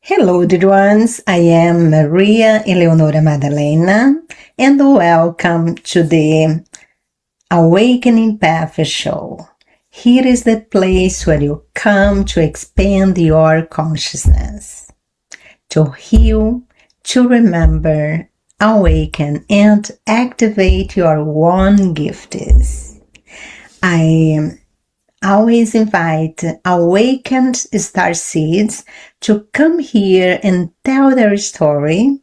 Hello, dear ones. I am Maria Eleonora Magdalena, and welcome to the Awakening Path Show. Here is the place where you come to expand your consciousness, to heal, to remember, awaken, and activate your one gifts. I always invite awakened star seeds to come here and tell their story.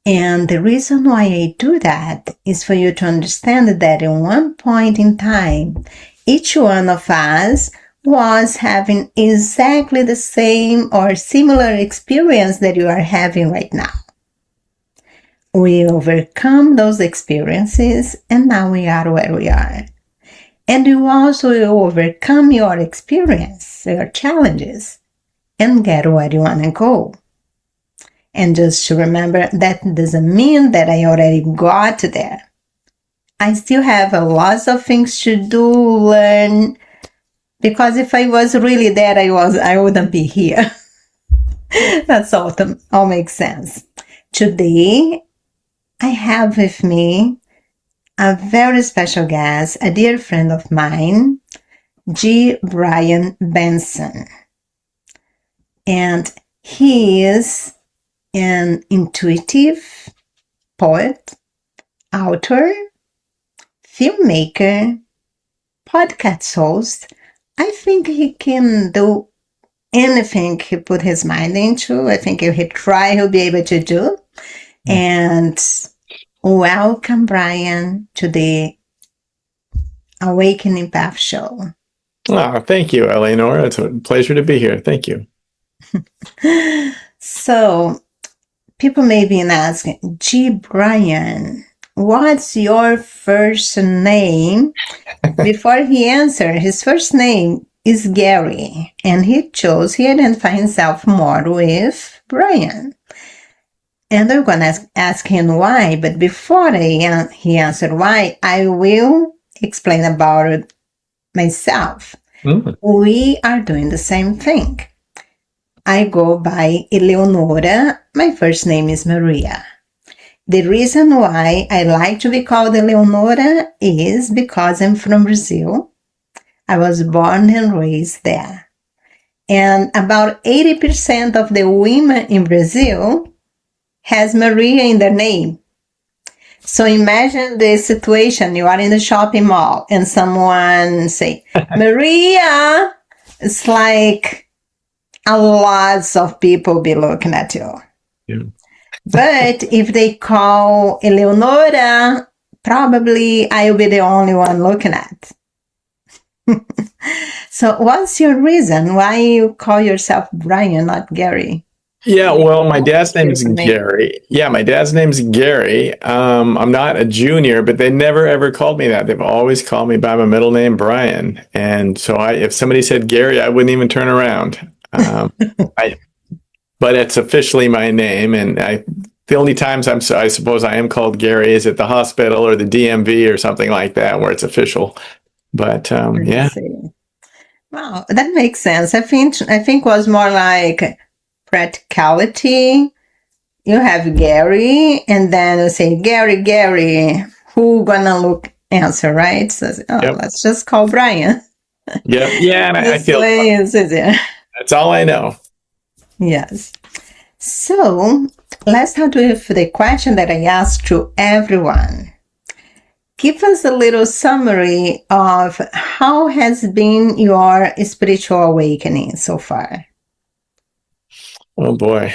And the reason why I do that is for you to understand that at one point in time, each one of us was having exactly the same or similar experience that you are having right now. We overcome those experiences and now we are where we are. And you also will overcome your experience, your challenges, and get where you want to go. And just to remember, that doesn't mean that I already got there. I still have a lot of things to do, learn, because if I was really there, I wouldn't be here. That's all makes sense. Today, I have with me a very special guest, a dear friend of mine, Brian Benson. And he is an intuitive poet, author, filmmaker, podcast host. I think he can do anything he put his mind into. I think if he try, he'll be able to do. And welcome, Brian, to the Awakening Path Show. Oh, thank you, Eleonora. It's a pleasure to be here. Thank you. So, people may be asking, Brian, what's your first name? Before he answered, his first name is Gary, and he identified himself more with Brian. And I'm going to ask him why, but before he answered why, I will explain about it myself. We are doing the same thing. I go by Eleonora. My first name is Maria. The reason why I like to be called Eleonora is because I'm from Brazil. I was born and raised there. And about 80% of the women in Brazil has Maria in their name. So imagine the situation. You are in the shopping mall and someone say, Maria. It's like a lot of people be looking at you. Yeah. But if they call Eleonora, probably I'll be the only one looking at. So what's your reason why you call yourself Brian, not Gary? Yeah, well, my dad's name is Gary. Yeah, my dad's name's Gary. I'm not a junior, but they never ever called me that. They've always called me by my middle name, Brian. And so if somebody said Gary, I wouldn't even turn around. But it's officially my name, and the only times I suppose I am called Gary is at the hospital or the DMV or something like that, where it's official. But yeah. Wow, that makes sense. I think it was more like practicality. You have Gary, and then you say, Gary, who gonna answer, right? So, yep. Let's just call Brian. Yeah, and I feel that's all I know. Yes. So let's start with the question that I asked to everyone. Give us a little summary of how has been your spiritual awakening so far. Oh boy.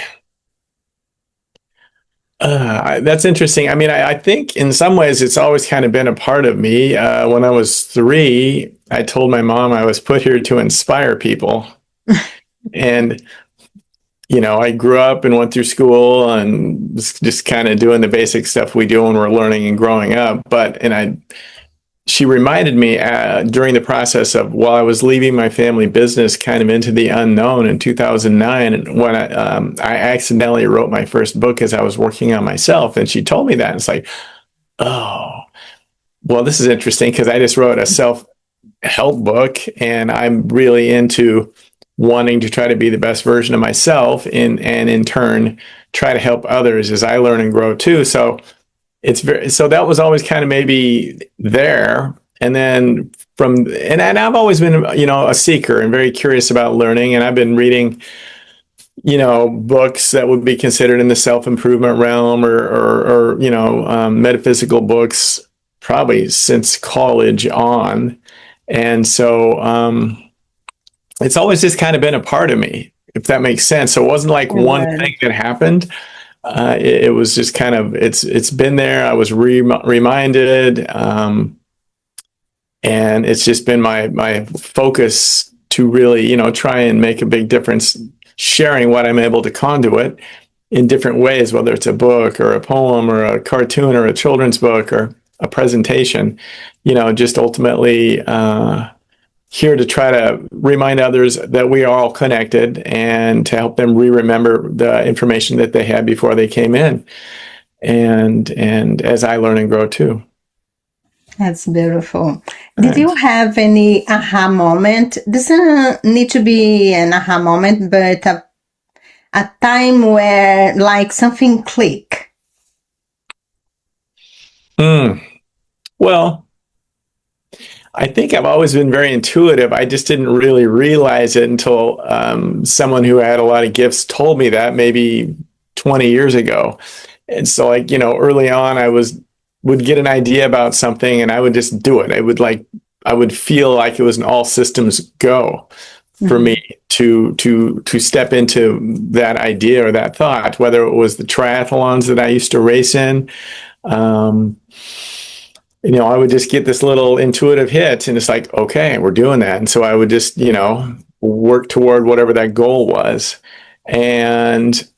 That's interesting. I mean, I think in some ways it's always kind of been a part of me. When I was 3, I told my mom I was put here to inspire people. And, I grew up and went through school and was just kind of doing the basic stuff we do when we're learning and growing up. She reminded me during the process of while I was leaving my family business kind of into the unknown in 2009, when I accidentally wrote my first book as I was working on myself. And she told me that. And it's like, oh, well, this is interesting because I just wrote a self-help book and I'm really into wanting to try to be the best version of myself and in turn try to help others as I learn and grow too. So so that was always kind of maybe there. And then and I've always been, a seeker and very curious about learning. And I've been reading, books that would be considered in the self-improvement realm or metaphysical books probably since college on. And so, it's always just kind of been a part of me, if that makes sense. So it wasn't like one thing that happened. It was just kind of, it's been there. I was reminded, and it's just been my focus to really, try and make a big difference, sharing what I'm able to conduit in different ways, whether it's a book or a poem or a cartoon or a children's book or a presentation, just ultimately, here to try to remind others that we are all connected and to help them remember the information that they had before they came in. And as I learn and grow too. That's beautiful. Did you have any aha moment? Doesn't need to be an aha moment, but a time where like something clicked? Well, I think I've always been very intuitive. I just didn't really realize it until someone who had a lot of gifts told me that maybe 20 years ago. And so, like, early on, would get an idea about something and I would just do it. I would feel like it was an all systems go for me to step into that idea or that thought, whether it was the triathlons that I used to race in. I would just get this little intuitive hit and it's like, okay, we're doing that. And so I would just, work toward whatever that goal was. And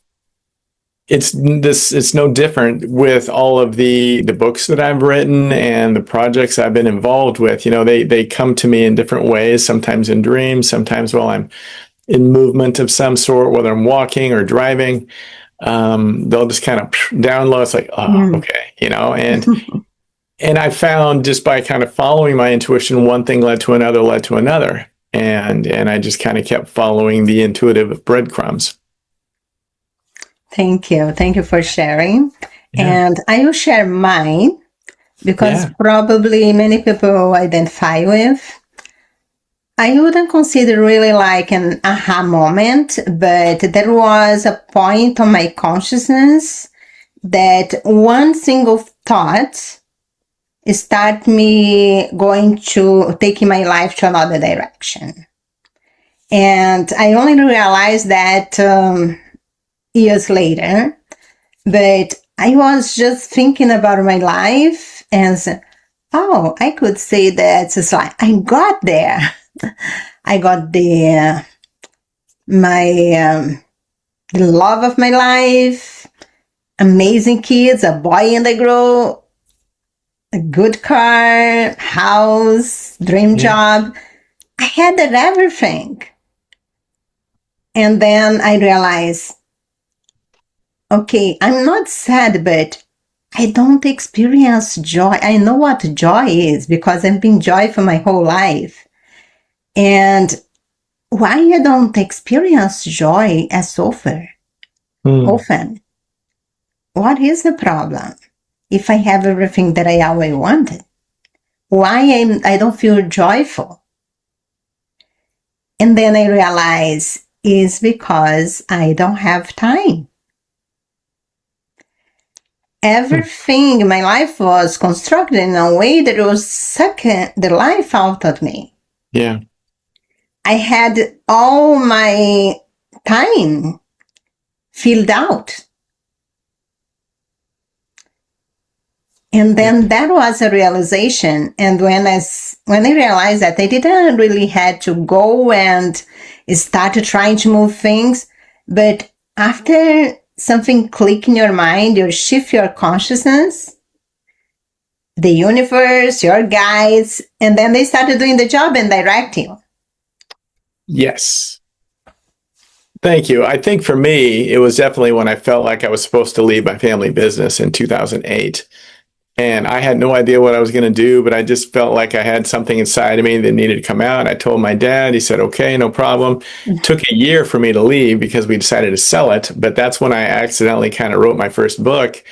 it's no different with all of the books that I've written and the projects I've been involved with. They come to me in different ways, sometimes in dreams, sometimes while I'm in movement of some sort, whether I'm walking or driving. They'll just kind of download. It's like, oh, okay, and I found just by kind of following my intuition, one thing led to another. And I just kind of kept following the intuitive breadcrumbs. Thank you. Thank you for sharing. Yeah. And I will share mine because probably many people identify with. I wouldn't consider really like an aha moment, but there was a point on my consciousness that one single thought start me going to taking my life to another direction. And I only realized that years later, but I was just thinking about my life and said, oh, I could say that it's like I got there. I got the love of my life, amazing kids, a boy and a girl, a good car, house, dream job. I had everything. And then I realized, okay, I'm not sad, but I don't experience joy. I know what joy is because I've been joyful my whole life. And why I don't experience joy as often? What is the problem? If I have everything that I always wanted, why I don't feel joyful? And then I realize it's because I don't have time. Everything in my life was constructed in a way that it was sucking the life out of me. Yeah. I had all my time filled out. And then that was a realization. And when I realized that I didn't really had to go and start trying to move things, but after something click in your mind, you shift your consciousness, the universe, your guides, and then they started doing the job and direct you. Yes. Thank you. I think for me, it was definitely when I felt like I was supposed to leave my family business in 2008. And I had no idea what I was going to do, but I just felt like I had something inside of me that needed to come out. I told my dad. He said, okay, no problem. Took a year for me to leave because we decided to sell it. But that's when I accidentally kind of wrote my first book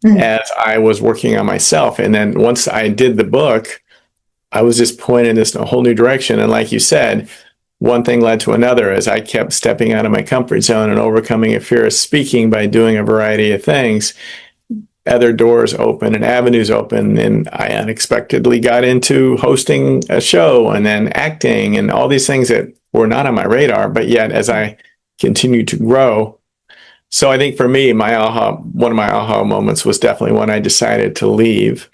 as I was working on myself. And then once I did the book, I was just pointed in this whole new direction. And like you said, one thing led to another as I kept stepping out of my comfort zone and overcoming a fear of speaking by doing a variety of things. Other doors open and avenues open, and I unexpectedly got into hosting a show and then acting and all these things that were not on my radar, but yet as I continued to grow. So I think for me, one of my aha moments was definitely when I decided to leave.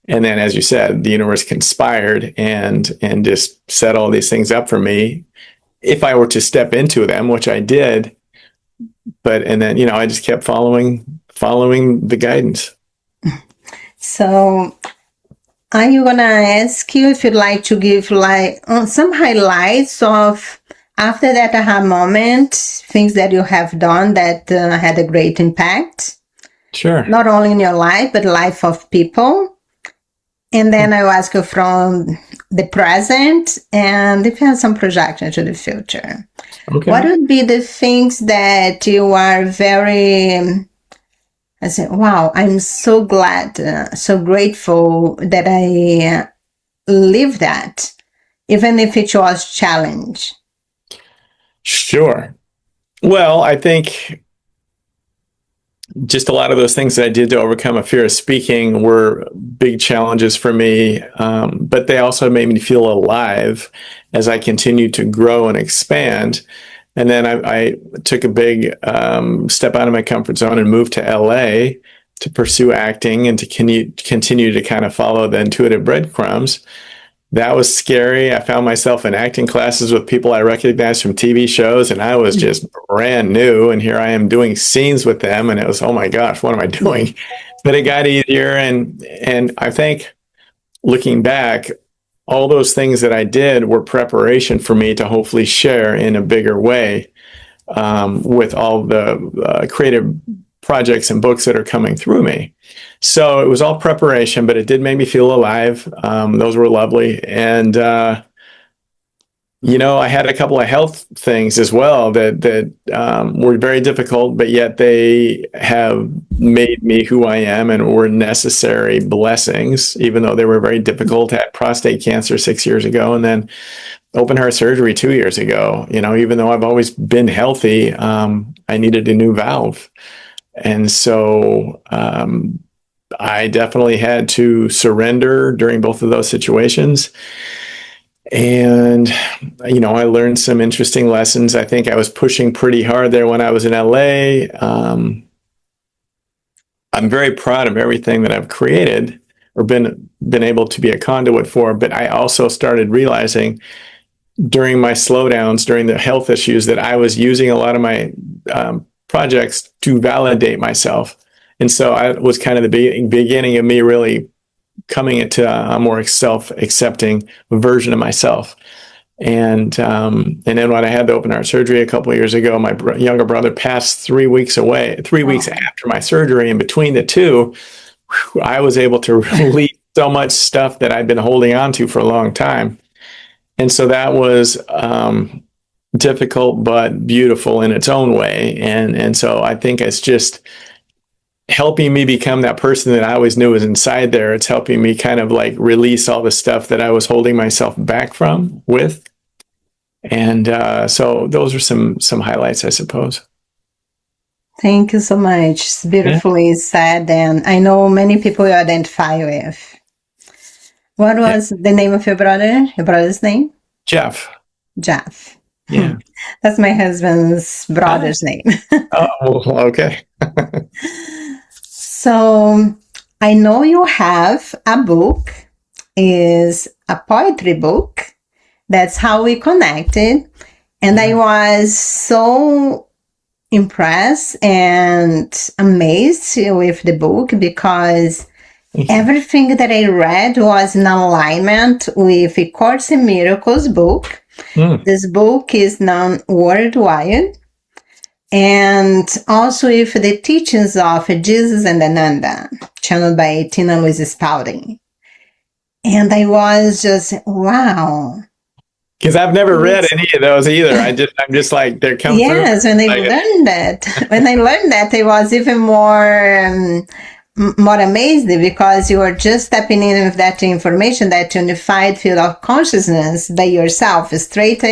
And then, as you said, the universe conspired and just set all these things up for me if I were to step into them, which I did. And then, I just kept following the guidance. So I'm gonna ask you if you'd like to give some highlights of after that aha moment, things that you have done that had a great impact. Sure. Not only in your life, but life of people. And then I'll ask you from the present and if you have some projection to the future. Okay. What would be the things that you are I said, wow, I'm so glad, so grateful that I lived that, even if it was challenge? Sure. Well, I think just a lot of those things that I did to overcome a fear of speaking were big challenges for me, but they also made me feel alive as I continued to grow and expand. And then I took a big step out of my comfort zone and moved to LA to pursue acting and to continue to kind of follow the intuitive breadcrumbs. That was scary. I found myself in acting classes with people I recognized from TV shows, and I was just brand new. And here I am doing scenes with them, and it was, oh my gosh, what am I doing? But it got easier, and I think looking back, all those things that I did were preparation for me to hopefully share in a bigger way with all the creative projects and books that are coming through me. So it was all preparation, but it did make me feel alive. Those were lovely. And, I had a couple of health things as well that were very difficult, but yet they have made me who I am and were necessary blessings, even though they were very difficult. I had prostate cancer 6 years ago and then open heart surgery 2 years ago. Even though I've always been healthy, I needed a new valve. And so I definitely had to surrender during both of those situations. And, I learned some interesting lessons. I think I was pushing pretty hard there when I was in LA. I'm very proud of everything that I've created or been able to be a conduit for. But I also started realizing during my slowdowns, during the health issues, that I was using a lot of my projects to validate myself. And so I was kind of the beginning of me really coming into a more self-accepting version of myself. And then when I had the open heart surgery a couple of years ago, my younger brother passed 3 weeks away, 3 weeks after my surgery. And between the two, I was able to release so much stuff that I'd been holding on to for a long time. And so that was difficult but beautiful in its own way. And so I think it's just helping me become that person that I always knew was inside there. It's helping me kind of like release all the stuff that I was holding myself back from with. And so those are some highlights, I suppose. Thank you so much. It's beautifully said, and I know many people you identify with. What was the name of your brother? Your brother's name? Jeff. Jeff. Yeah. That's my husband's brother's name. Oh, okay. So I know you have a book, is a poetry book. That's how we connected. And I was so impressed and amazed with the book because everything that I read was in alignment with A Course in Miracles book. This book is known worldwide. And also with the teachings of Jesus and Ananda, channeled by Tina Louise Spalding. And I was just, wow. Because I've never read any of those either. I'm just like, they come through. Yes, when I learned that, I was even more amazed because you are just stepping in with that information, that unified field of consciousness by yourself, straight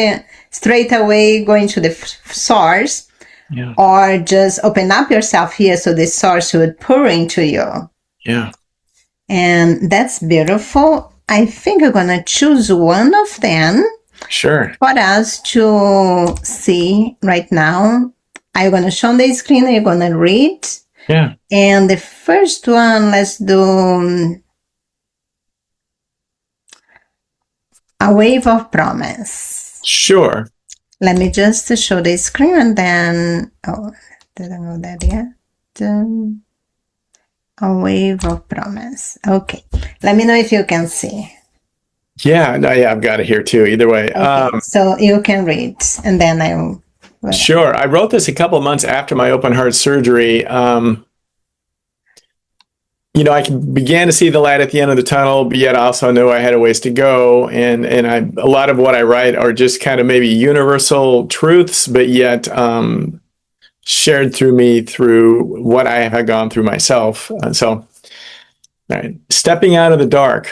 away going to the source, yeah. or just open up yourself here so the source would pour into you. Yeah. And that's beautiful. I think I'm going to choose one of them. Sure. For us to see right now. I'm going to show on the screen, you're going to read. Yeah. And the first one, let's do A Wave of Promise. Sure. Let me just show the screen and then, didn't know that yet. A Wave of Promise. Okay. Let me know if you can see. Yeah, no, yeah, I've got it here too. Either way. Okay, so you can read, and then I will. Sure. I wrote this a couple of months after my open heart surgery. I began to see the light at the end of the tunnel, but yet I also knew I had a ways to go. And a lot of what I write are just kind of maybe universal truths, but yet shared through me through what I have gone through myself. All right. Stepping out of the dark.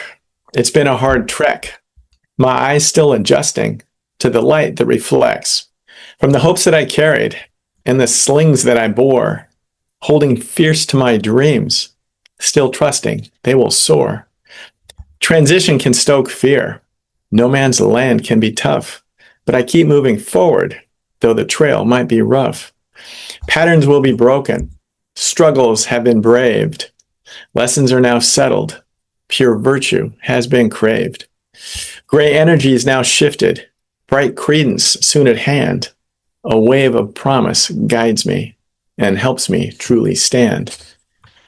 It's been a hard trek. My eyes still adjusting to the light that reflects from the hopes that I carried and the slings that I bore, holding fierce to my dreams, still trusting they will soar. Transition can stoke fear. No man's land can be tough, but I keep moving forward, though the trail might be rough. Patterns will be broken. Struggles have been braved. Lessons are now settled. Pure virtue has been craved. Gray energy is now shifted. Bright credence soon at hand. A wave of promise guides me and helps me truly stand.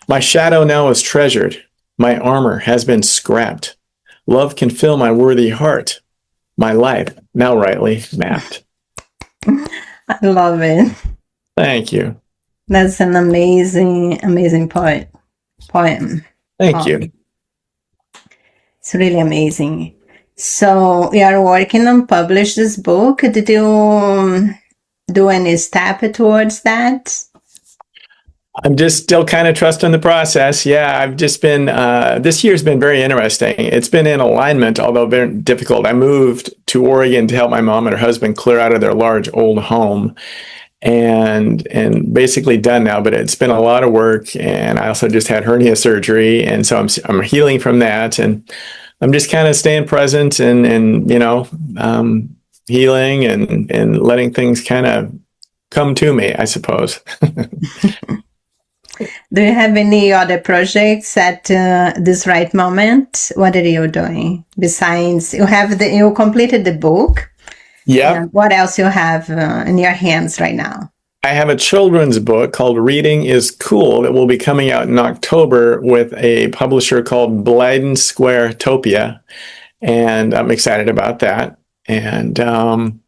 My shadow now is treasured. My armor has been scrapped. Love can fill my worthy heart. My life now rightly mapped. I love it. Thank you. That's an amazing poem. Thank you. It's really amazing. So you are working on publish this book. Did you do any step towards that? I'm just still kind of trusting the process. Yeah, I've just been, this year's been very interesting. It's been in alignment, although very difficult. I moved to Oregon to help my mom and her husband clear out of their large old home, and basically done now, but it's been a lot of work. And I also just had hernia surgery. And so I'm healing from that. And I'm just kind of staying present and healing and letting things kind of come to me, I suppose. Do you have any other projects at this right moment? What are you doing besides you completed the book? Yeah. What else you have in your hands right now? I have a children's book called Reading is Cool that will be coming out in October with a publisher called Blyden Square Topia. And I'm excited about that. And I'm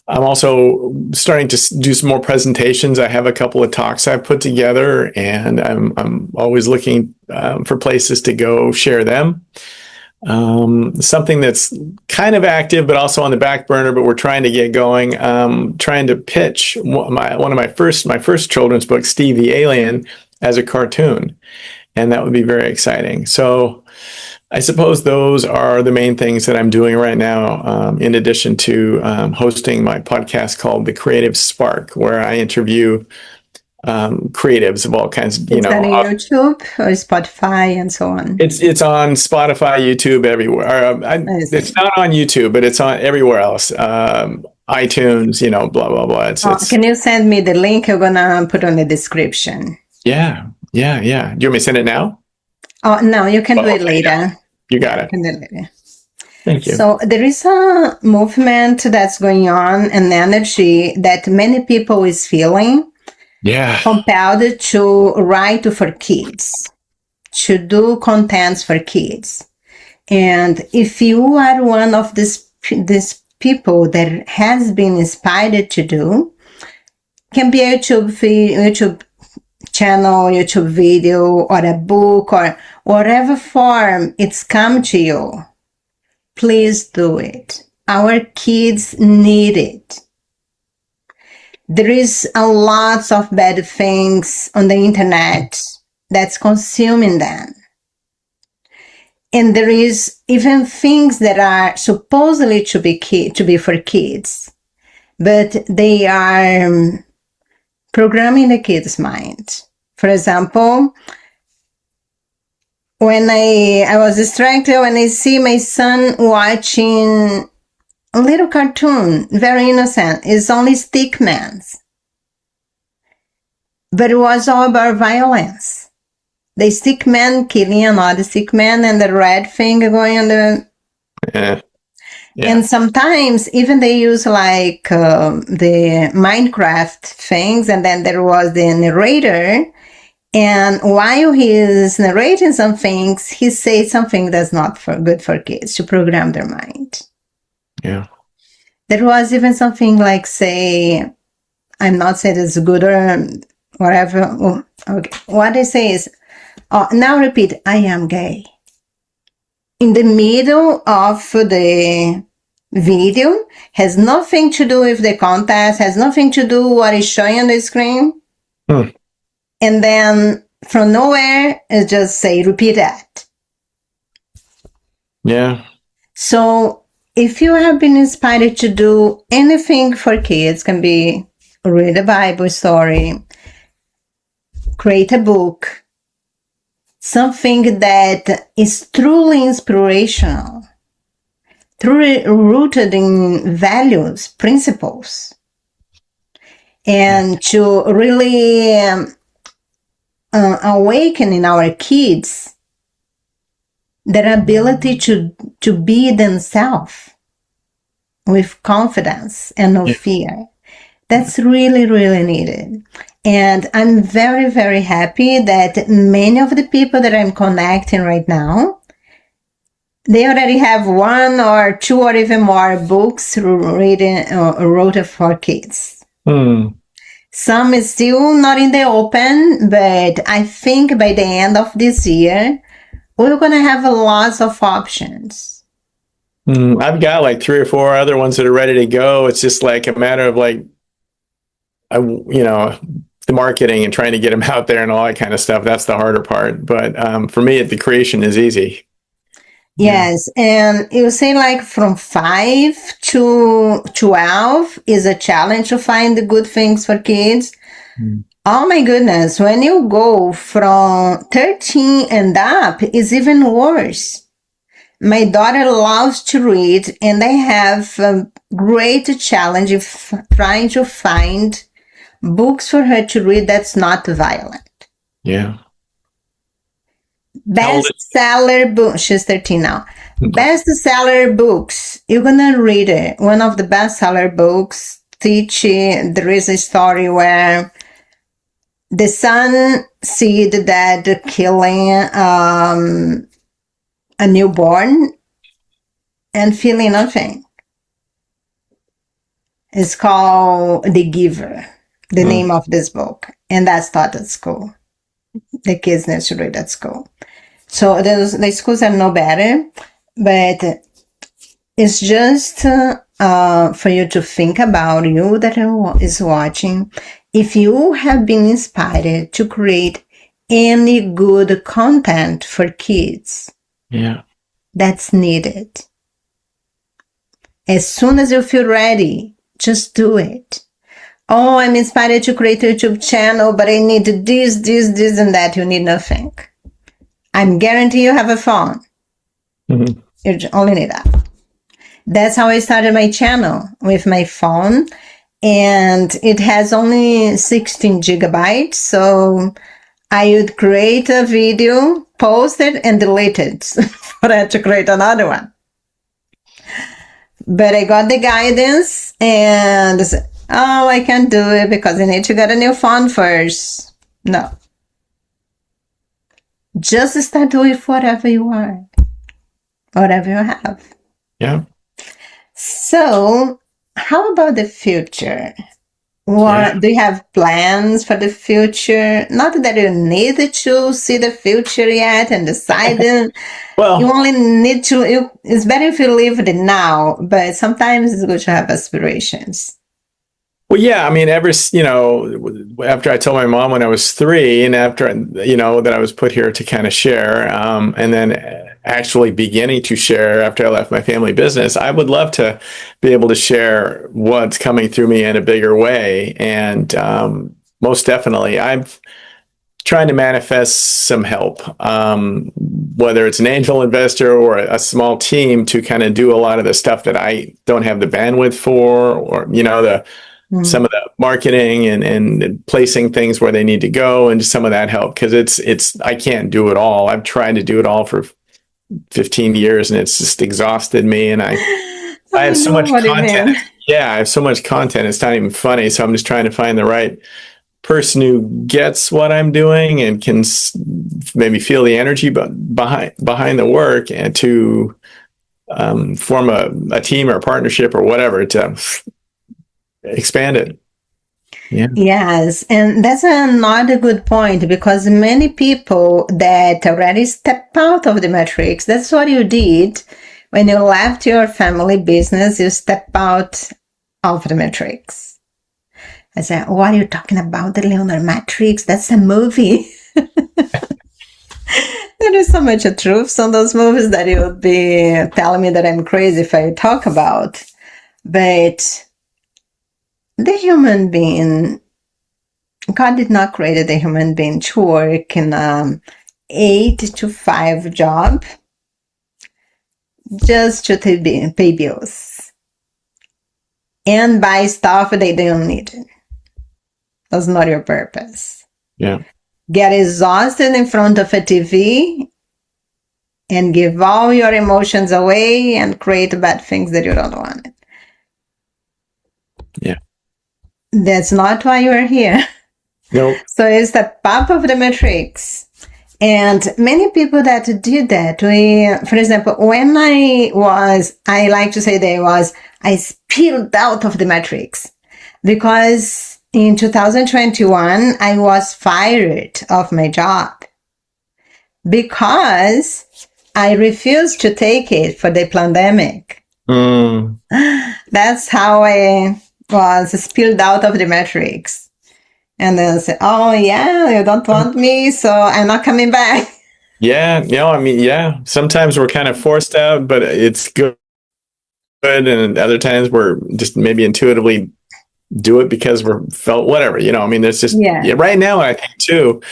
also starting to do some more presentations. I have a couple of talks I've put together, and I'm always looking for places to go share them. Something that's kind of active, but also on the back burner, but we're trying to get going. Trying to pitch my first children's book, Steve the Alien, as a cartoon, and that would be very exciting. So I suppose those are the main things that I'm doing right now, in addition to hosting my podcast called The Creative Spark, where I interview creatives of all kinds. Is that on YouTube or Spotify and so on? It's on Spotify, YouTube, everywhere. It's not on YouTube, but it's on everywhere else. iTunes, blah blah blah. Can you send me the link? I'm gonna put on the description. Yeah. Do you want me to send it now? Oh no, you can do it later. Yeah. You got it. You can do it later. Thank you. So there is a movement that's going on, an energy that many people is feeling. Yeah. Compelled to write for kids, to do contents for kids. And if you are one of these people that has been inspired to do, Can be a YouTube channel, YouTube video, or a book, or whatever form it's come to you. Please do it. Our kids need it. There is a lot of bad things on the internet that's consuming them. And there is even things that are supposedly to be for kids, but they are programming the kid's mind. For example, when I was distracted when I see my son watching a little cartoon, very innocent. It's only stick men. But it was all about violence. The stick man killing another stick man and the red thing going on the... Yeah. And sometimes even they use like the Minecraft things, and then there was the narrator, and while he is narrating some things, he says something that's not good for kids, to program their mind. Yeah. There was even something like, say, I'm not saying it's good or whatever. Okay. What they say is, now repeat, I am gay. In the middle of the video, has nothing to do with the contest, has nothing to do with what is showing on the screen. And then from nowhere, it just say, repeat that. Yeah. So if you have been inspired to do anything for kids, can be read a Bible story, create a book, something that is truly inspirational, truly rooted in values, principles, and to really awaken in our kids their ability to be themselves with confidence and no fear. That's really, really needed. And I'm very, very happy that many of the people that I'm connecting right now, they already have one or two or even more books wrote for kids. Some is still not in the open, but I think by the end of this year, we're going to have lots of options. I've got like 3 or 4 other ones that are ready to go. It's just like a matter of like, the marketing and trying to get them out there and all that kind of stuff. That's the harder part. But for me, the creation is easy. Yes. And you say like from 5 to 12 is a challenge to find the good things for kids. Oh my goodness, when you go from 13 and up, it's even worse. My daughter loves to read, and I have a great challenge of trying to find books for her to read that's not violent. Yeah. Bestseller book. She's 13 now. Bestseller books. You're gonna read it. One of the bestseller books there is a story where the son see the dad killing a newborn and feeling nothing. It's called The Giver, the name of this book. And that's taught at school. The kids need to read at school. So the schools are no better, but it's just for you to think about, you that is watching. If you have been inspired to create any good content for kids, that's needed. As soon as you feel ready, just do it. Oh, I'm inspired to create a YouTube channel, but I need this, and that. You need nothing. I'm guarantee you have a phone. You only need that. That's how I started my channel, with my phone. And it has only 16 gigabytes. So I would create a video, post it, and delete it for it to create another one. But I got the guidance and I said, oh, I can't do it because I need to get a new phone first. No. Just start with whatever you want, whatever you have. Yeah. So, how about the future? What do you have plans for the future? Not that you need to see the future yet and decide. You Well, only need to. It's better if you live the now, but sometimes it's good to have aspirations. well, yeah. I mean, after I told my mom when I was 3, and after that I was put here to kind of share, and then actually beginning to share after I left my family business, I would love to be able to share what's coming through me in a bigger way. And most definitely, I'm trying to manifest some help, whether it's an angel investor or a small team to kind of do a lot of the stuff that I don't have the bandwidth for, or some of the marketing and placing things where they need to go, and just some of that help, because it's I can't do it all. I've tried to do it all for 15 years, and it's just exhausted me. And I I have so know much what you content. mean. Yeah, I have so much content. It's not even funny. So I'm just trying to find the right person who gets what I'm doing and can maybe feel the energy behind the work, and to form a team or a partnership or whatever to expand it. Yeah. Yes, and that's another good point, because many people that already step out of the matrix, that's what you did when you left your family business, you step out of the matrix. I said, what are you talking about? The Leonard Matrix? That's a movie. There is so much truth on those movies that you would be telling me that I'm crazy if I talk about. But the human being, God did not create the human being to work in 8 to 5 job just to pay bills and buy stuff they don't need. That's not your purpose. Yeah. Get exhausted in front of a TV and give all your emotions away and create bad things that you don't want. Yeah. That's not why you're here. Nope. So it's the path of the matrix. And many people that did that, for example, when I like to say I spilled out of the matrix, because in 2021, I was fired of my job because I refused to take it for the pandemic. Mm. That's how I was spilled out of the matrix. And then say, oh yeah, you don't want me, so I'm not coming back. Yeah. I mean, yeah. Sometimes we're kind of forced out, but it's good. And other times we're just maybe intuitively do it because we're felt whatever. I mean, there's just right now, I think too,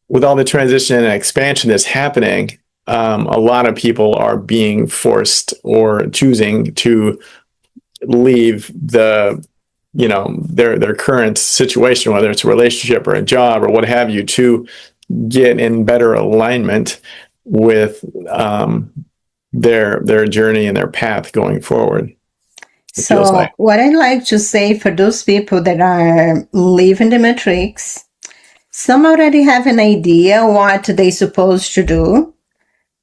with all the transition and expansion that's happening, a lot of people are being forced or choosing to leave their current situation, whether it's a relationship or a job or what have you, to get in better alignment with their journey and their path going forward. So what I like to say for those people that are living the matrix, some already have an idea what they're supposed to do.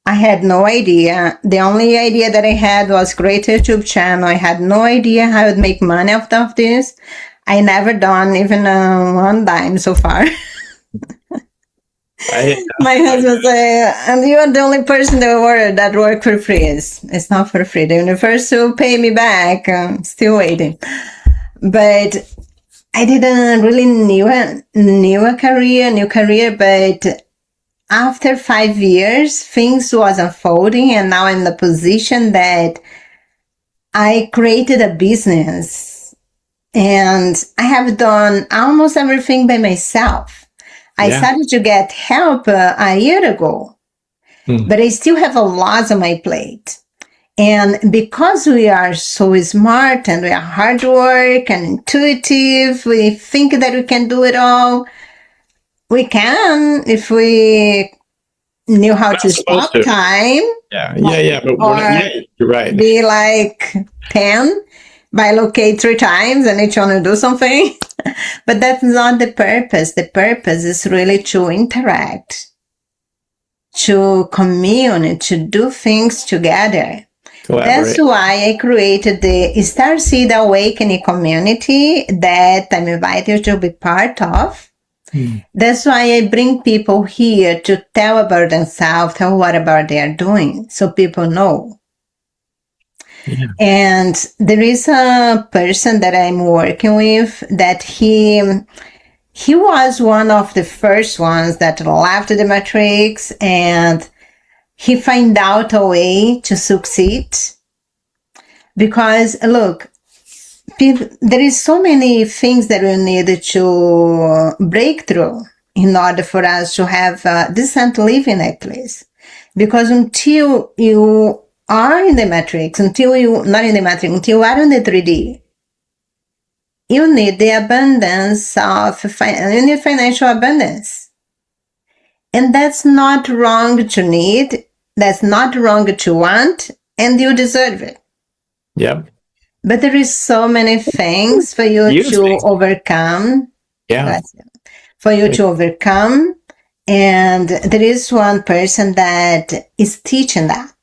I had no idea. The only idea that I had was create a YouTube channel. I had no idea how I would make money out of this. I never done even one dime so far. My husband said, and you're the only person in the world that work for free. It's not for free. The universe will pay me back. I'm still waiting. But I didn't really knew a new career, but after 5 years, things was unfolding, and now I'm in the position that I created a business, and I have done almost everything by myself. I started to get help a year ago, but I still have a lot on my plate. And because we are so smart and we are hard work and intuitive, we think that we can do it all. We can if we knew how to stop time. Yeah. But you're right. Be like 10, bilocate 3 times and each one will do something. But that's not the purpose. The purpose is really to interact, to commune, to do things together. That's Collaborate. why I created the Starseed Awakening community that I'm invited you to be part of. That's why I bring people here to tell about themselves, tell what about they are doing, so people know. Yeah. And there is a person that I'm working with that he was one of the first ones that left the matrix, and he find out a way to succeed. Because look, there is so many things that we need to break through in order for us to have decent living at least. Because until you are in the matrix, until you are in the 3D, you need the abundance of you need financial abundance. And that's not wrong to need, that's not wrong to want, and you deserve it. Yep. But there is so many things for you to overcome. Yeah. For you to overcome. And there is one person that is teaching that.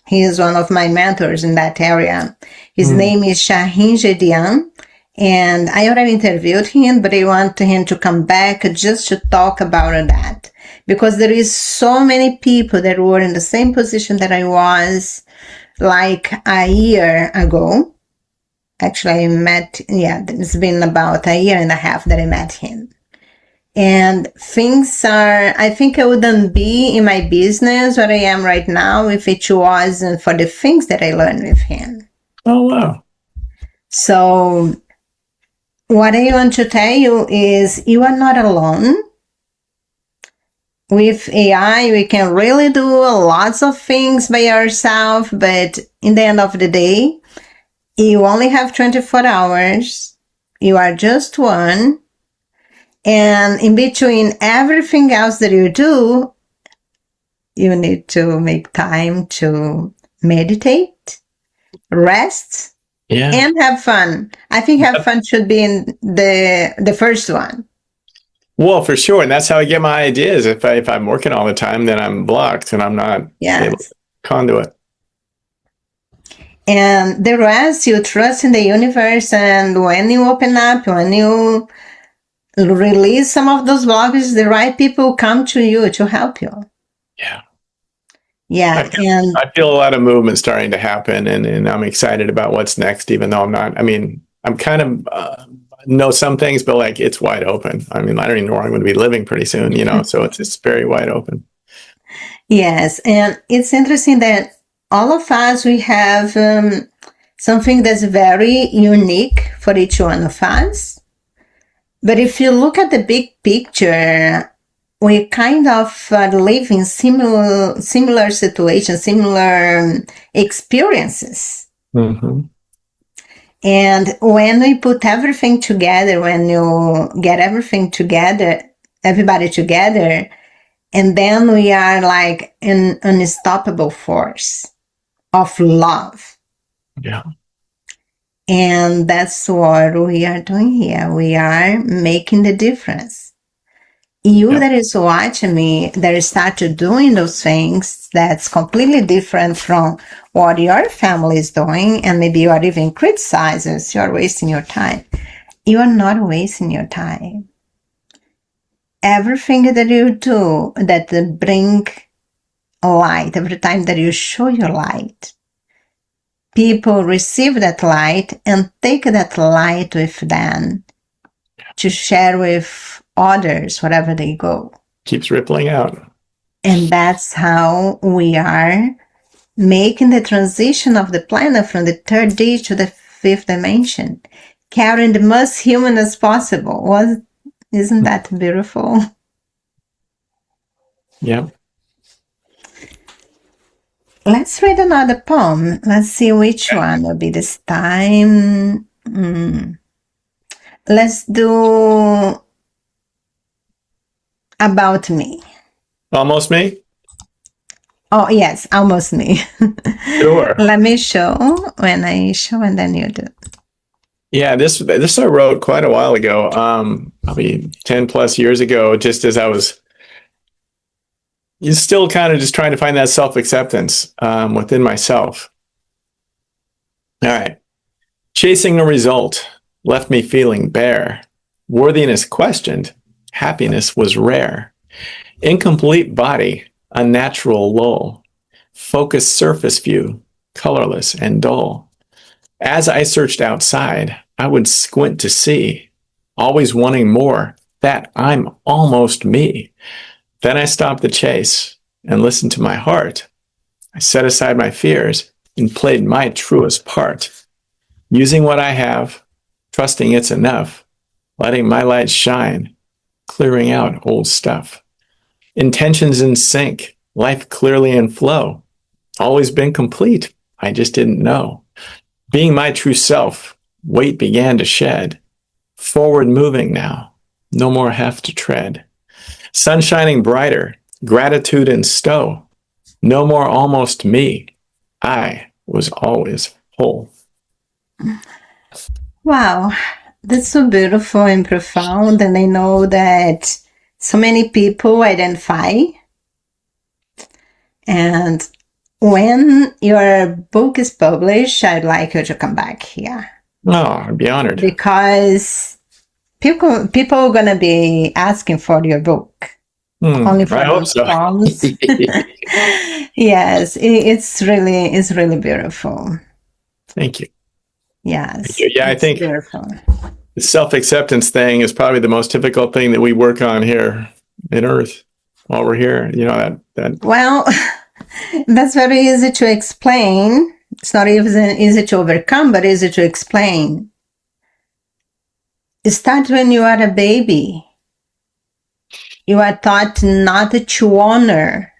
He is one of my mentors in that area. His name is Shahin Jedian. And I already interviewed him, but I want him to come back just to talk about that. Because there is so many people that were in the same position that I was like a year ago. Actually, it's been about a year and a half that I met him. And I think I wouldn't be in my business where I am right now if it wasn't for the things that I learned with him. Oh, wow. So what I want to tell you is you are not alone. With AI, we can really do lots of things by ourselves, but in the end of the day, you only have 24 hours. You are just one. And in between everything else that you do, you need to make time to meditate, rest, and have fun. I think have fun should be in the first one. Well, for sure. And that's how I get my ideas. If I'm working all the time, then I'm blocked and I'm not able to conduit. And the rest, you trust in the universe. And when you open up, when you release some of those blocks, the right people come to you to help you. Yeah. Yeah. I feel a lot of movement starting to happen, and I'm excited about what's next, even though I'm not. I mean, I'm kind of know some things, but like it's wide open. I mean, I don't even know where I'm going to be living pretty soon, so it's very wide open. Yes. And it's interesting that all of us, we have something that's very unique for each one of us. But if you look at the big picture, we kind of live in similar situations, similar experiences. Mm-hmm. And when we put everything together, when you get everything together, everybody together, and then we are like an unstoppable force of love. Yeah. And that's what we are doing here. We are making the difference. You that is watching me, that started doing those things that's completely different from what your family is doing, and maybe you are even criticizing, you're wasting your time. You are not wasting your time. Everything that you do that bring light, every time that you show your light, people receive that light and take that light with them to share with others wherever they go. Keeps rippling out. And that's how we are making the transition of the planet from the 3D to the 5th dimension, carrying the most human as possible. Isn't that beautiful? Yeah. Let's read another poem. Let's see which one will be this time. Let's do About Me. Almost Me? Oh, yes, almost me. Sure. Let me show when I show and then you do. Yeah, this I wrote quite a while ago, probably 10 plus years ago, just as I was still kind of just trying to find that self-acceptance within myself. All right. Chasing a result left me feeling bare. Worthiness questioned. Happiness was rare. Incomplete body, unnatural lull. Focused surface view, colorless and dull. As I searched outside, I would squint to see, always wanting more, that I'm almost me. Then I stopped the chase and listened to my heart. I set aside my fears and played my truest part, using what I have, trusting it's enough, letting my light shine, clearing out old stuff. Intentions in sync, life clearly in flow. Always been complete, I just didn't know. Being my true self, weight began to shed. Forward moving now, no more have to tread. Sun shining brighter, gratitude in stow. No more almost me. I was always whole. Wow, that's so beautiful and profound. And I know that so many people identify. And when your book is published, I'd like you to come back here. Oh, I'd be honored. Because people are going to be asking for your book. Only for I hope so. Yes, it's really beautiful. Thank you. Yes. Yeah, I think beautiful. the self-acceptance thing is probably the most difficult thing that we work on here in Earth while we're here. You know, that. Well, that's very easy to explain. It's not even easy to overcome, but easy to explain. It starts when you are a baby. You are taught not to honor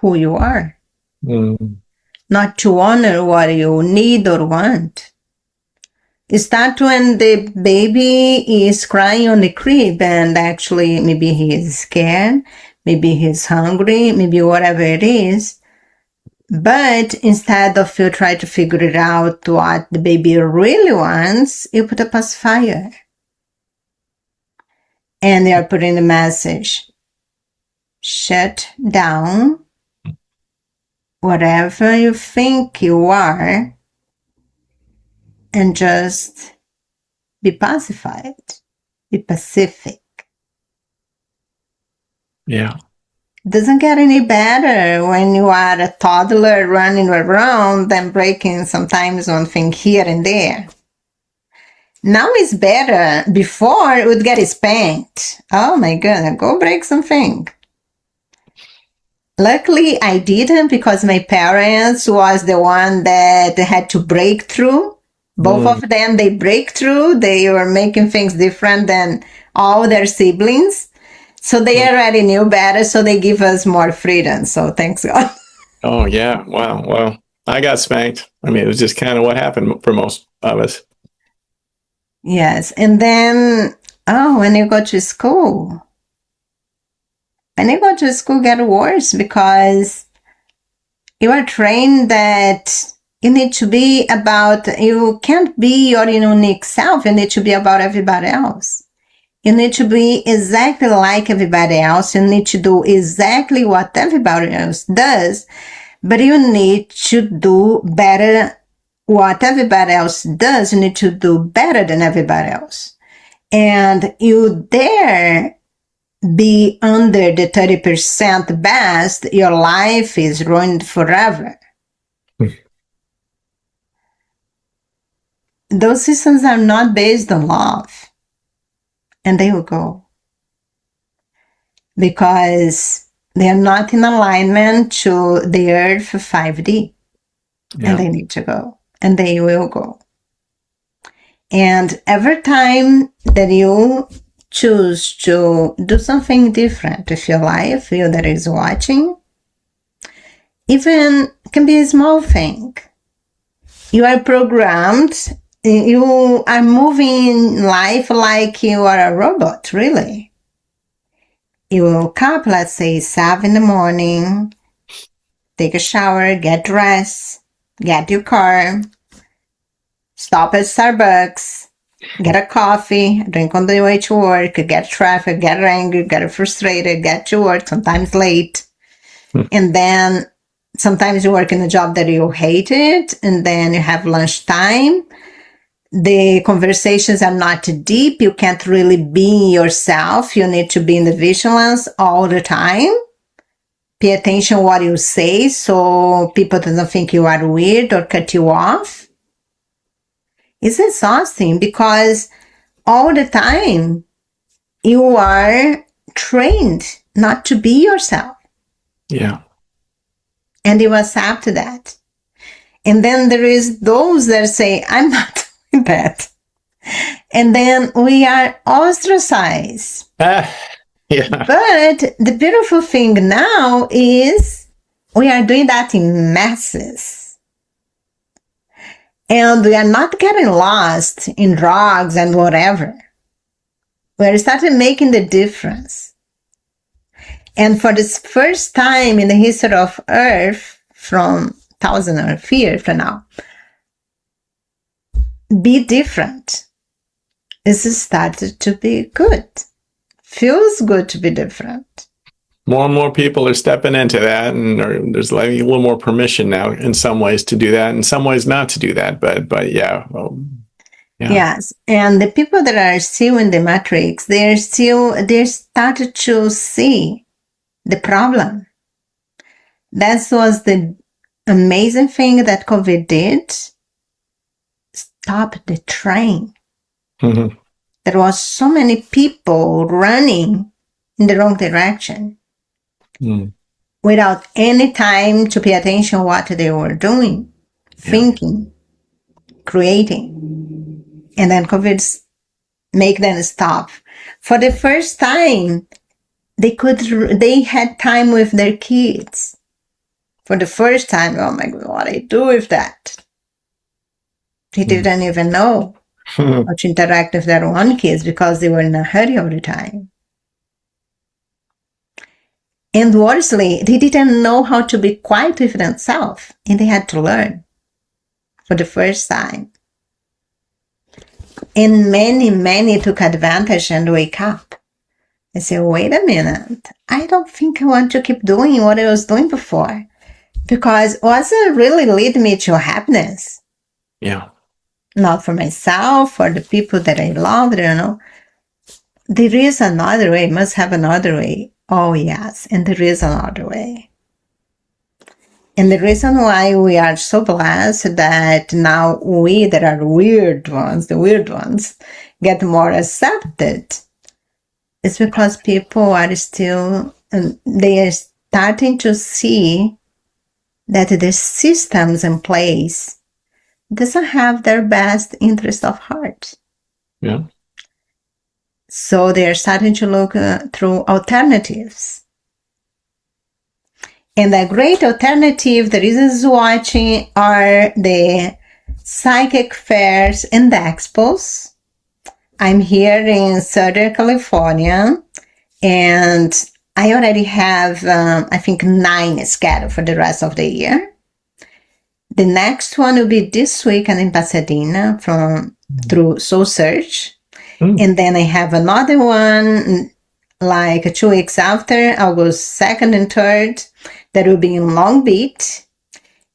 who you are, not to honor what you need or want. It starts when the baby is crying on the crib and actually maybe he is scared, maybe he's hungry, maybe whatever it is. But instead of you try to figure it out what the baby really wants, you put a pacifier. And they are putting the message, shut down whatever you think you are and just be pacified, be pacific. Yeah. It doesn't get any better when you are a toddler running around and breaking sometimes one thing here and there. Now it's better. Before it would get spanked. Oh my goodness, go break something. Luckily, I didn't because my parents was the one that had to break through. Both of them, they break through. They were making things different than all their siblings. So they already knew better, so they give us more freedom. So thanks God. Oh, yeah. Wow. Well, I got spanked. I mean, it was just kind of what happened for most of us. Yes. And then, when you go to school, get worse because you are trained that you need to be you can't be your unique self. You need to be about everybody else. You need to be exactly like everybody else. You need to do exactly what everybody else does, but you need to do better what everybody else does. You need to do better than everybody else. And you dare be under the 30% best, your life is ruined forever. Those systems are not based on love. And they will go. Because they are not in alignment to the earth 5D. Yeah. And they need to go. And they will go. And every time that you choose to do something different with your life, you that is watching, even can be a small thing. You are programmed. You are moving life like you are a robot, really. You woke up, let's say 7 a.m, take a shower, get dressed, get your car, stop at Starbucks, get a coffee, drink on the way to work, get traffic, get angry, get frustrated, get to work, sometimes late. And then sometimes you work in a job that you hate it, and then you have lunchtime. The conversations are not deep. You can't really be yourself. You need to be in the vigilance all the time. Pay attention what you say so people don't think you are weird or cut you off. It's exhausting because all the time you are trained not to be yourself. Yeah. And you accept that. And then there is those that say, I'm not doing that. And then we are ostracized. Yeah. But the beautiful thing now is we are doing that in masses. And we are not getting lost in drugs and whatever. We're starting making the difference. And for this first time in the history of Earth, from thousands of years from now, be different. It's started to be good. Feels good to be different. More and more people are stepping into that, and there's like a little more permission now in some ways to do that, in some ways not to do that. But yeah. Well, yeah. Yes. And the people that are still in the matrix, they started to see the problem. That was the amazing thing that COVID did. Stop the train. Mm-hmm. There was so many people running in the wrong direction without any time to pay attention what they were doing, thinking, creating. And then COVID make them stop. For the first time, they had time with their kids. For the first time, oh my God, what I do with that? They didn't even know how to interact with their own kids because they were in a hurry all the time. And worstly, they didn't know how to be quiet with themselves, and they had to learn for the first time. And many took advantage and wake up. I said, wait a minute, I don't think I want to keep doing what I was doing before, because it wasn't really lead me to happiness. Yeah. Not for myself, for the people that I love, There is another way, must have another way. Oh yes, and there is another way. And the reason why we are so blessed that now we that are the weird ones, get more accepted is because people are still, they are starting to see that the systems in place doesn't have their best interest of heart. Yeah. So they're starting to look through alternatives. And a great alternative that is watching are the psychic fairs and the expos. I'm here in Southern California, and I already have, I think, 9 scheduled for the rest of the year. The next one will be this weekend in Pasadena through Soul Search. And then I have another one like 2 weeks after, August 2nd and 3rd, that will be in Long Beach.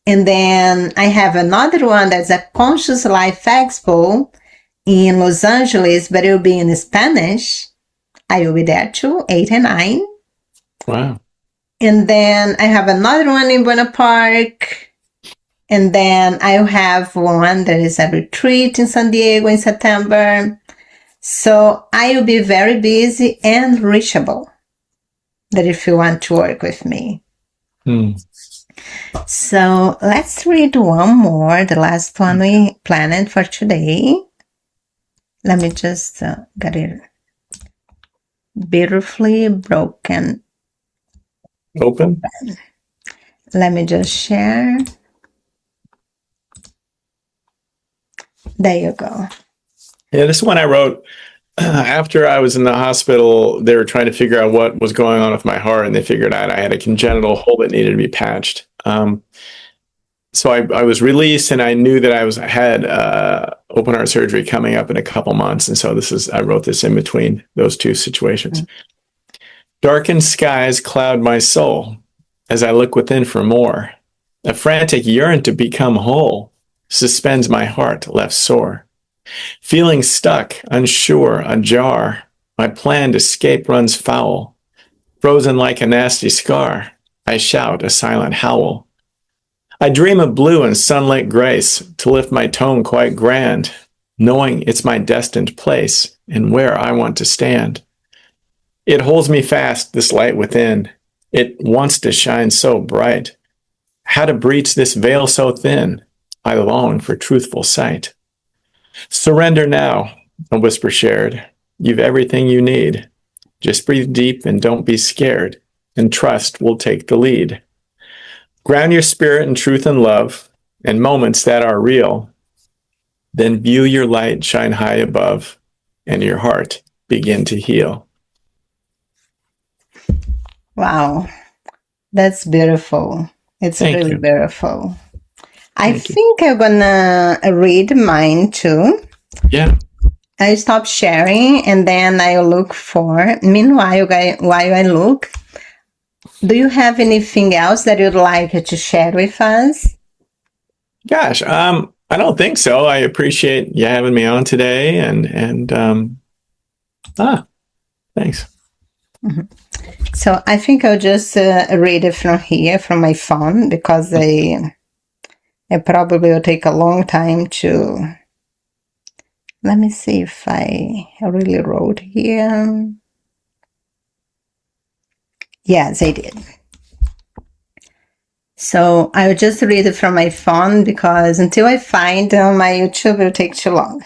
And then I have another one that's a Conscious Life Expo in Los Angeles, but it will be in Spanish. I will be there too, 8 and 9. Wow. And then I have another one in Buena Park. And then I have one that is a retreat in San Diego in September. So I will be very busy and reachable, that if you want to work with me. So let's read one more, the last one we planned for today. Let me just get it beautifully broken. Open. Let me just share. There you go. Yeah, this one I wrote after I was in the hospital. They were trying to figure out what was going on with my heart, and they figured out I had a congenital hole that needed to be patched. So I was released, and I knew that I had open heart surgery coming up in a couple months. And so I wrote this in between those two situations. Darkened skies cloud my soul as I look within for more. A frantic yearn to become whole suspends my heart left sore. Feeling stuck, unsure, ajar, my planned escape runs foul. Frozen like a nasty scar, I shout a silent howl. I dream of blue and sunlit grace to lift my tone quite grand, knowing it's my destined place and where I want to stand. It holds me fast, this light within. It wants to shine so bright. How to breach this veil so thin? I long for truthful sight. Surrender now, a whisper shared. You've everything you need. Just breathe deep and don't be scared, and trust will take the lead. Ground your spirit in truth and love, and moments that are real. Then view your light shine high above, and your heart begin to heal. Wow, that's beautiful. It's Thank really you. beautiful. I Thank you. think I'm gonna read mine too. Yeah. I stop sharing and then I look for. Meanwhile, while I look, do you have anything else that you'd like to share with us? Gosh, I don't think so. I appreciate you having me on today, and thanks. Mhm. So I think I'll just read it from here, from my phone, because it probably will take a long time to. Let me see if I really wrote here. Yes, I did. So I'll just read it from my phone because until I find my YouTube, it will take too long.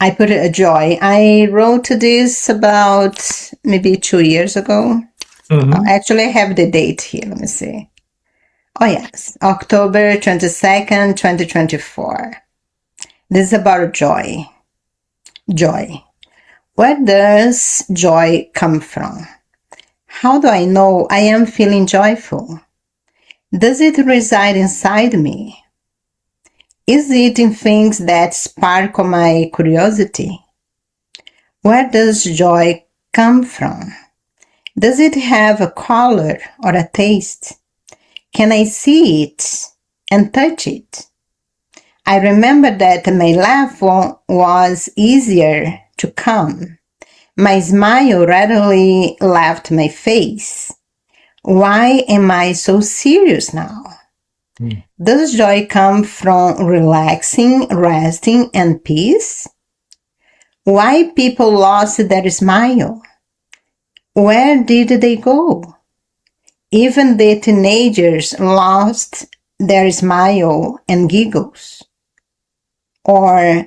I put a joy. I wrote this about maybe 2 years ago. Mm-hmm. Actually, I have the date here. Let me see. Oh, yes. October 22nd, 2024. This is about joy. Joy. Where does joy come from? How do I know I am feeling joyful? Does it reside inside me? Is it in things that sparkle my curiosity? Where does joy come from? Does it have a color or a taste? Can I see it and touch it? I remember that my laugh was easier to come. My smile readily left my face. Why am I so serious now? Does joy come from relaxing, resting, and peace? Why people lost their smile? Where did they go? Even the teenagers lost their smile and giggles. Or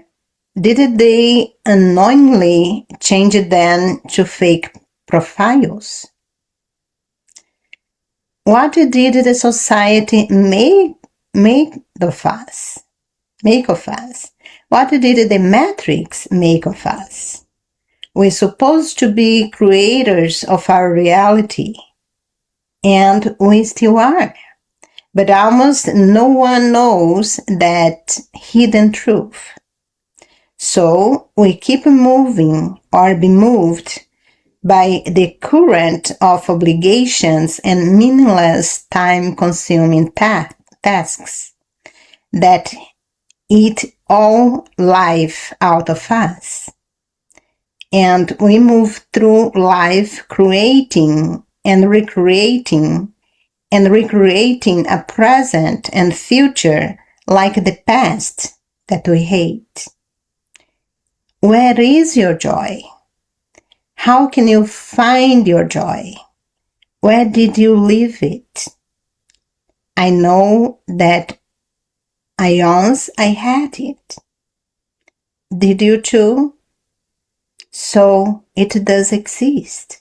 did they unknowingly change them to fake profiles? What did the society make of us? Make of us? What did the matrix make of us? We're supposed to be creators of our reality, and we still are. But almost no one knows that hidden truth. So we keep moving or be moved by the current of obligations and meaningless time-consuming tasks that eat all life out of us. And we move through life creating and recreating a present and future like the past that we hate. Where is your joy? How can you find your joy? Where did you leave it? I know that I had it. Did you too? So it does exist.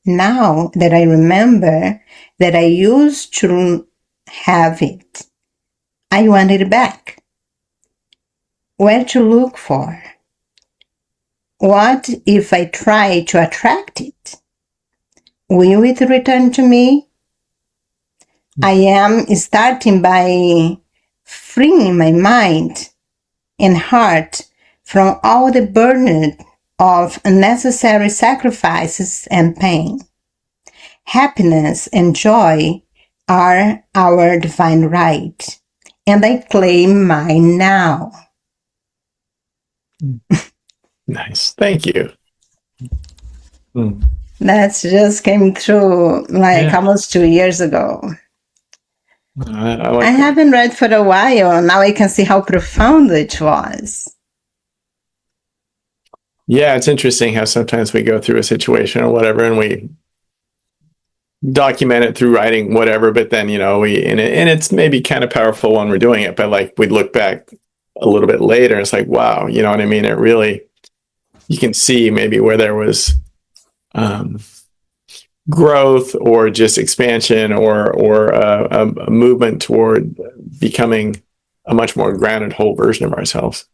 Now that I remember that I used to have it, I want it back. Where to look for? What if I try to attract it? Will it return to me? I am starting by freeing my mind and heart from all the burden of unnecessary sacrifices and pain. Happiness and joy are our divine right, and I claim mine now. Nice. Thank you. That just came through like almost 2 years ago. I haven't read for a while. Now I can see how profound it was. Yeah, it's interesting how sometimes we go through a situation or whatever and we document it through writing, whatever, but then, and it's maybe kind of powerful when we're doing it, but like we look back a little bit later, it's like, wow, you know what I mean? It really, you can see maybe where there was growth or just expansion or a movement toward becoming a much more grounded whole version of ourselves.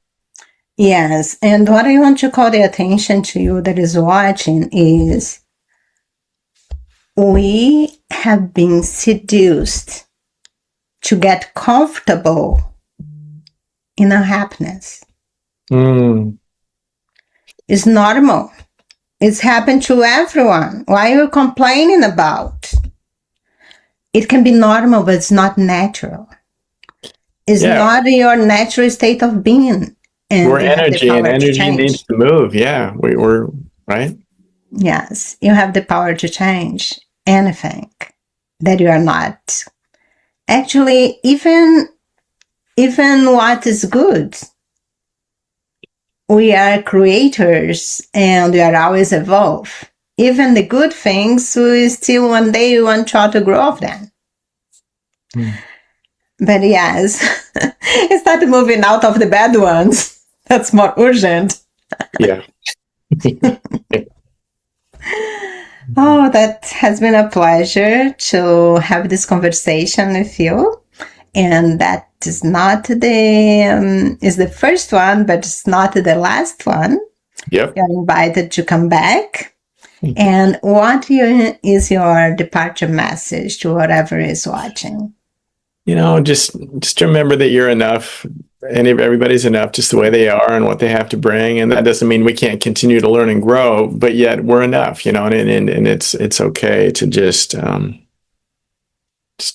Yes, and what I want to call the attention to you that is watching is we have been seduced to get comfortable in our happiness. It's normal. It's happened to everyone. Why are you complaining about? It can be normal, but it's not natural. It's not your natural state of being. And we're energy, and energy needs to move. Yeah, we're right. Yes, you have the power to change anything that you are not. Actually, even what is good. We are creators and we are always evolve. Even the good things, we still one day want to grow of them. But yes, start moving out of the bad ones. That's more urgent. Yeah. Oh, that has been a pleasure to have this conversation with you. And that is not is the first one, but it's not the last one. Yep. You're invited to come back. And what is your departure message to whoever is watching? Just remember that you're enough, and everybody's enough just the way they are and what they have to bring. And that doesn't mean we can't continue to learn and grow, but yet we're enough, and it's okay to just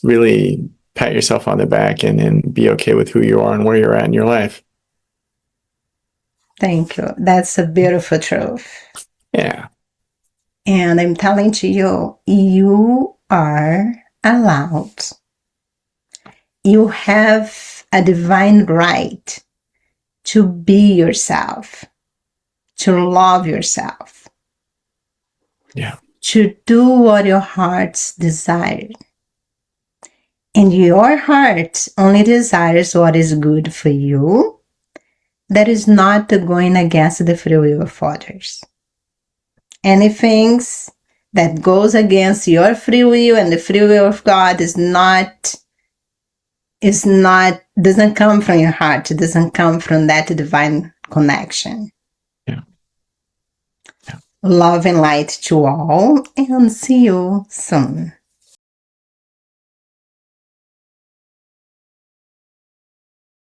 really pat yourself on the back and be okay with who you are and where you're at in your life. Thank you. That's a beautiful truth. Yeah. And I'm telling to you, you are allowed. You have a divine right to be yourself, to love yourself. Yeah. To do what your heart's desire. And your heart only desires what is good for you. That is not going against the free will of others. Anything that goes against your free will and the free will of God doesn't come from your heart. It doesn't come from that divine connection. Yeah. Love and light to all, and see you soon.